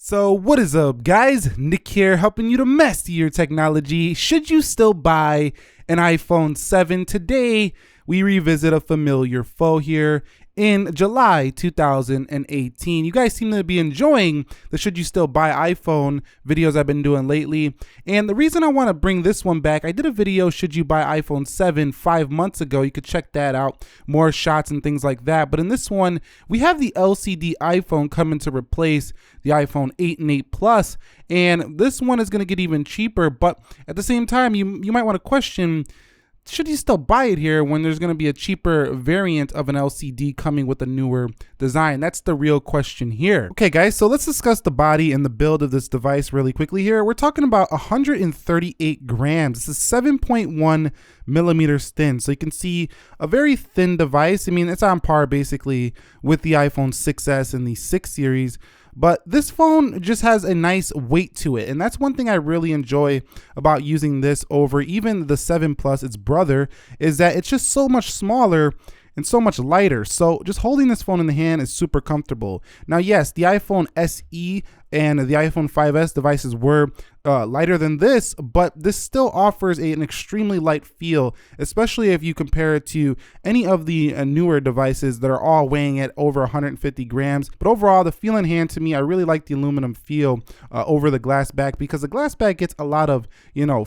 So what is up, guys? Nick here, helping you to master your technology. Should you still buy an iPhone 7? Today, we revisit a familiar foe here in July 2018. You guys seem to be enjoying the should you still buy iPhone videos I've been doing lately. And the reason I want to bring this one back, I did a video should you buy iPhone 7 5 months ago. You could check that out, more shots and things like that. But in this one, we have the LCD iPhone coming to replace the iPhone 8 and 8 Plus. And this one is going to get even cheaper. But at the same time, you might want to question, should you still buy it here when there's going to be a cheaper variant of an LCD coming with a newer design? That's the real question here. Okay, guys, so let's discuss the body and the build of this device really quickly here. We're talking about 138 grams. This is 7.1 millimeters thin. So you can see a very thin device. I mean, it's on par basically with the iPhone 6S and the 6 series. But this phone just has a nice weight to it. And that's one thing I really enjoy about using this over even the 7 Plus, its brother, is that it's just so much smaller and so much lighter. So just holding this phone in the hand is super comfortable. Now, yes, the iPhone SE and the iPhone 5S devices were lighter than this, but this still offers an extremely light feel, especially if you compare it to any of the newer devices that are all weighing at over 150 grams. But overall, the feel in hand to me, I really like the aluminum feel over the glass back, because the glass back gets a lot of,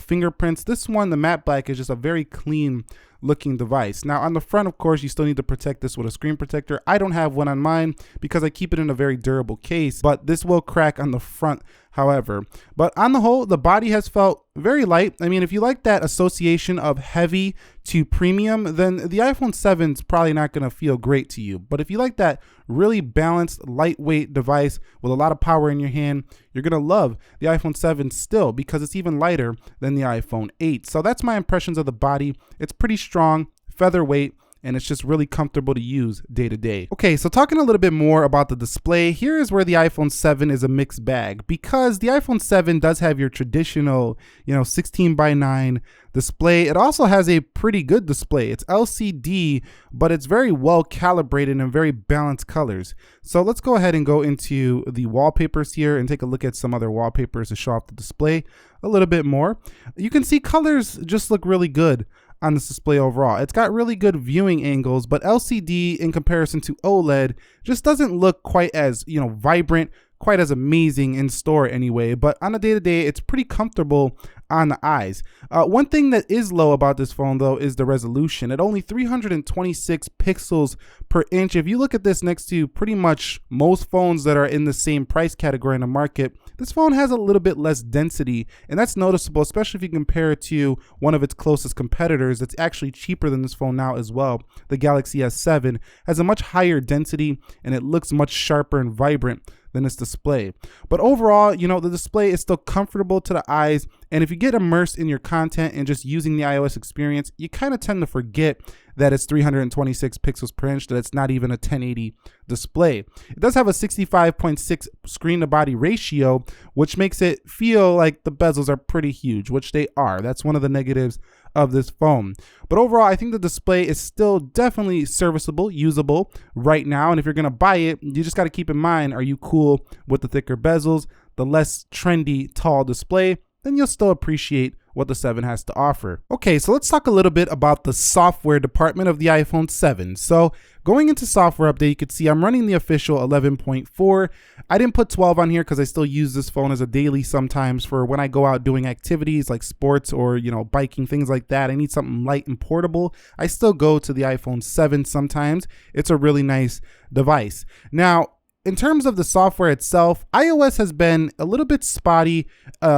fingerprints. This one, the matte black, is just a very clean looking device. Now on the front, of course, you still need to protect this with a screen protector. I don't have one on mine because I keep it in a very durable case, but this will crack on the front, however. But on the whole, the body has felt very light. I mean, if you like that association of heavy to premium, then the iPhone 7 is probably not going to feel great to you. But if you like that really balanced, lightweight device with a lot of power in your hand, you're going to love the iPhone 7 still, because it's even lighter than the iPhone 8. So that's my impressions of the body. It's pretty strong, featherweight, and it's just really comfortable to use day to day. Okay, so talking a little bit more about the display, here is where the iPhone 7 is a mixed bag, because the iPhone 7 does have your traditional, 16:9 display. It also has a pretty good display. It's LCD, but it's very well calibrated and very balanced colors. So let's go ahead and go into the wallpapers here and take a look at some other wallpapers to show off the display a little bit more. You can see colors just look really good on this display overall. It's got really good viewing angles, but LCD in comparison to OLED just doesn't look quite as, vibrant, quite as amazing in store anyway. But on a day-to-day, it's pretty comfortable on the eyes. One thing that is low about this phone though is the resolution. At only 326 pixels per inch. If you look at this next to pretty much most phones that are in the same price category in the market, this phone has a little bit less density, and that's noticeable, especially if you compare it to one of its closest competitors that's actually cheaper than this phone now as well. The Galaxy S7 has a much higher density, and it looks much sharper and vibrant than this display. But overall, the display is still comfortable to the eyes, and if you get immersed in your content and just using the iOS experience, you kind of tend to forget that it's 326 pixels per inch, that it's not even a 1080 display. It does have a 65.6 screen to body ratio, which makes it feel like the bezels are pretty huge, which they are. That's one of the negatives of this phone. But overall, I think the display is still definitely serviceable, usable right now. And if you're going to buy it, you just got to keep in mind, are you cool with the thicker bezels, the less trendy tall display? Then you'll still appreciate what the 7 has to offer. Okay, so let's talk a little bit about the software department of the iPhone 7. So going into software update, you can see I'm running the official 11.4. I didn't put 12 on here because I still use this phone as a daily sometimes for when I go out doing activities like sports or, biking, things like that. I need something light and portable. I still go to the iPhone 7 sometimes. It's a really nice device. Now, in terms of the software itself, iOS has been a little bit spotty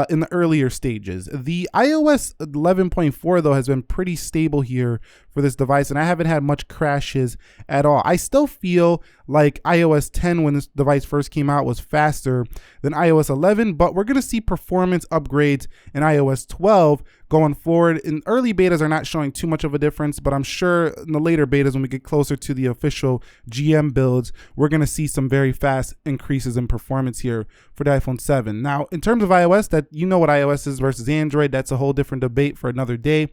in the earlier stages. The iOS 11.4 though has been pretty stable here for this device, and I haven't had much crashes at all. I still feel like iOS 10 when this device first came out was faster than iOS 11, but we're gonna see performance upgrades in iOS 12 going forward. In early betas are not showing too much of a difference, but I'm sure in the later betas, when we get closer to the official GM builds, we're gonna see some very fast increases in performance here for the iPhone 7. Now, in terms of iOS, that what iOS is versus Android, that's a whole different debate for another day.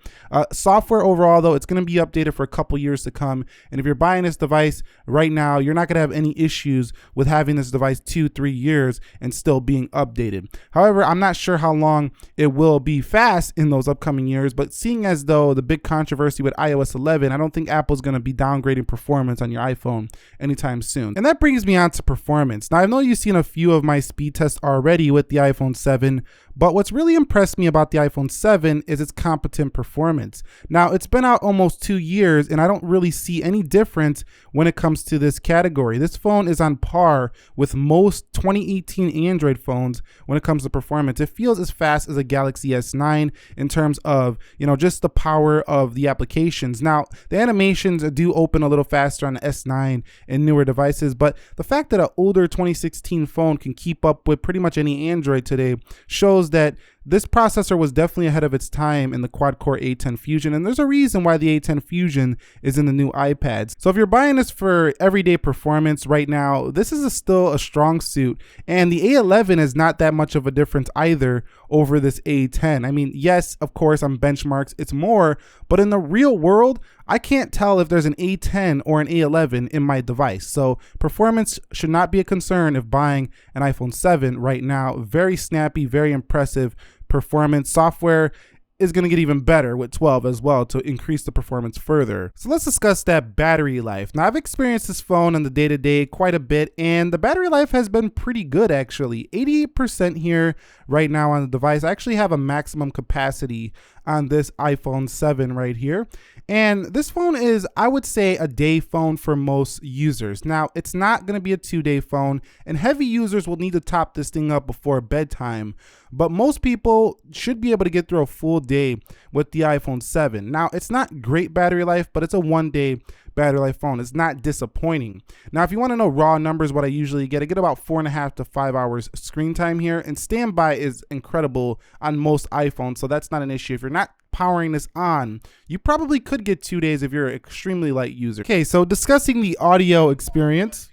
Software overall though, it's gonna be updated for a couple years to come. And if you're buying this device right now, you're not going to have any issues with having this device 2-3 years and still being updated. However, I'm not sure how long it will be fast in those upcoming years, but seeing as though the big controversy with iOS 11, I don't think Apple's going to be downgrading performance on your iPhone anytime soon. And that brings me on to performance. Now, I know you've seen a few of my speed tests already with the iPhone 7, but what's really impressed me about the iPhone 7 is its competent performance. Now, it's been out almost 2 years, and I don't really see any difference when it comes to this category. This phone is on par with most 2018 Android phones when it comes to performance. It feels as fast as a Galaxy S9 in terms of, just the power of the applications. Now, the animations do open a little faster on the S9 and newer devices, but the fact that an older 2016 phone can keep up with pretty much any Android today shows that this processor was definitely ahead of its time in the quad-core A10 Fusion, and there's a reason why the A10 Fusion is in the new iPads. So if you're buying this for everyday performance right now, this is still a strong suit, and the A11 is not that much of a difference either over this A10. I mean, yes, of course, on benchmarks, it's more, but in the real world, I can't tell if there's an A10 or an A11 in my device. So performance should not be a concern if buying an iPhone 7 right now. Very snappy, very impressive performance. Software is going to get even better with 12 as well to increase the performance further. So let's discuss that battery life. Now, I've experienced this phone in the day-to-day quite a bit, and the battery life has been pretty good actually. 88% here right now on the device. I actually have a maximum capacity on this iPhone 7 right here. And this phone is, I would say, a day phone for most users. Now, it's not going to be a 2-day phone, and heavy users will need to top this thing up before bedtime. But most people should be able to get through a full day with the iPhone 7. Now, it's not great battery life, but it's a 1-day battery life phone. It's not disappointing. Now, if you want to know raw numbers, what I usually get, I get about 4.5 to 5 hours screen time here, and standby is incredible on most iPhones, so that's not an issue. If you're not powering this on, you probably could get 2 days if you're an extremely light user. Okay, so discussing the audio experience.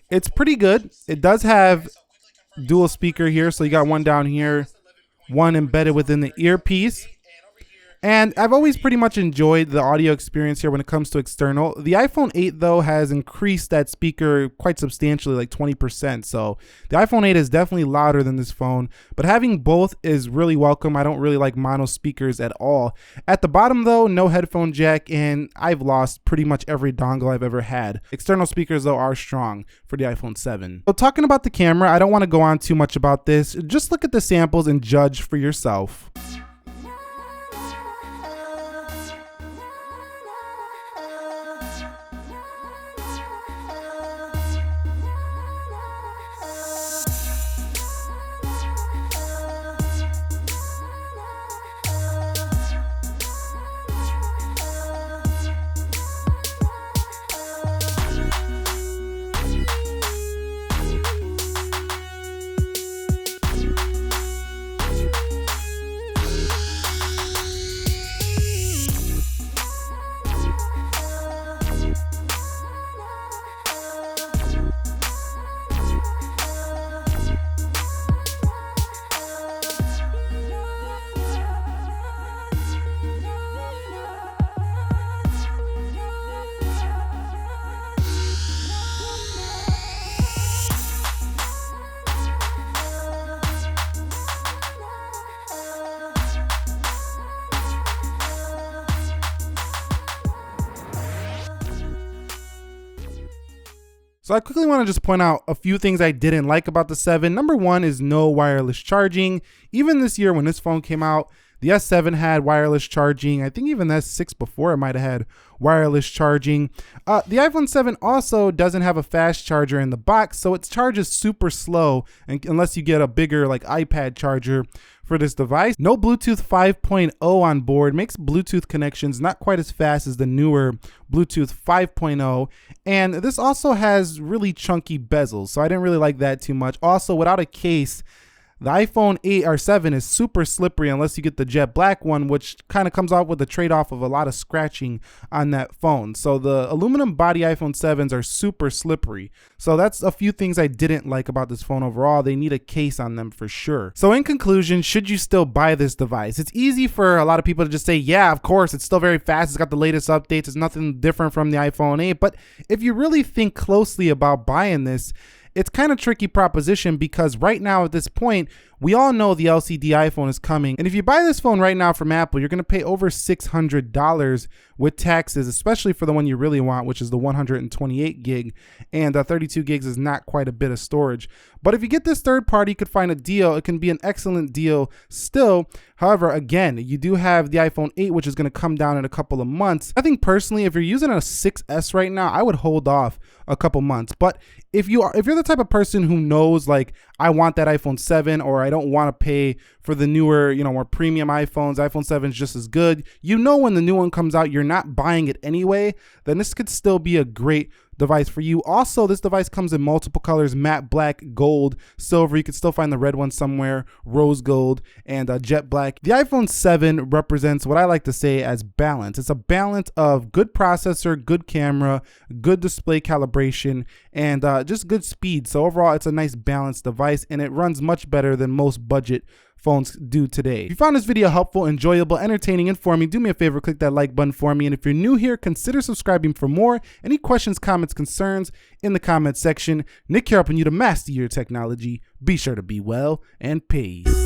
It's pretty good. It does have dual speaker here, so you got one down here, one embedded within the earpiece. And I've always pretty much enjoyed the audio experience here when it comes to external. The iPhone 8, though, has increased that speaker quite substantially, like 20%. So the iPhone 8 is definitely louder than this phone, but having both is really welcome. I don't really like mono speakers at all. At the bottom, though, no headphone jack, and I've lost pretty much every dongle I've ever had. External speakers, though, are strong for the iPhone 7. So talking about the camera, I don't want to go on too much about this. Just look at the samples and judge for yourself. So I quickly want to just point out a few things I didn't like about the 7. Number one is no wireless charging. Even this year when this phone came out, the S7 had wireless charging. I think even the S6 before it might have had wireless charging. The iPhone 7 also doesn't have a fast charger in the box, so its charge is super slow unless you get a bigger like iPad charger for this device. No Bluetooth 5.0 on board, makes Bluetooth connections not quite as fast as the newer Bluetooth 5.0. And this also has really chunky bezels, so I didn't really like that too much. Also, without a case, The iPhone 8 or 7 is super slippery unless you get the jet black one, which kind of comes out with the trade-off of a lot of scratching on that phone. So the aluminum body iPhone 7s are super slippery. So that's a few things I didn't like about this phone overall. They need a case on them for sure. So in conclusion, should you still buy this device? It's easy for a lot of people to just say, yeah, of course, it's still very fast. It's got the latest updates. It's nothing different from the iPhone 8. But if you really think closely about buying this, it's kind of tricky proposition, because right now at this point, we all know the LCD iPhone is coming. And if you buy this phone right now from Apple, you're going to pay over $600 with taxes, especially for the one you really want, which is the 128 gig. And 32 gigs is not quite a bit of storage. But if you get this third party, you could find a deal. It can be an excellent deal still. However, again, you do have the iPhone 8, which is going to come down in a couple of months. I think personally, if you're using a 6S right now, I would hold off a couple months. But if you're the type of person who knows, like, I want that iPhone 7, or I don't want to pay for the newer, more premium iPhones, iPhone 7 is just as good. When the new one comes out, you're not buying it anyway, then this could still be a great device for you. Also, this device comes in multiple colors: matte black, gold, silver. You could still find the red one somewhere, rose gold, and jet black. The iPhone 7 represents what I like to say as balance. It's a balance of good processor, good camera, good display calibration, and just good speed. So overall, it's a nice balanced device, and it runs much better than most budget phones do today. If you found this video helpful, enjoyable, entertaining, informing, do me a favor, click that like button for me. And if you're new here, consider subscribing for more. Any questions, comments, concerns in the comment section. Nick here, helping you to master your technology. Be sure to be well, and peace.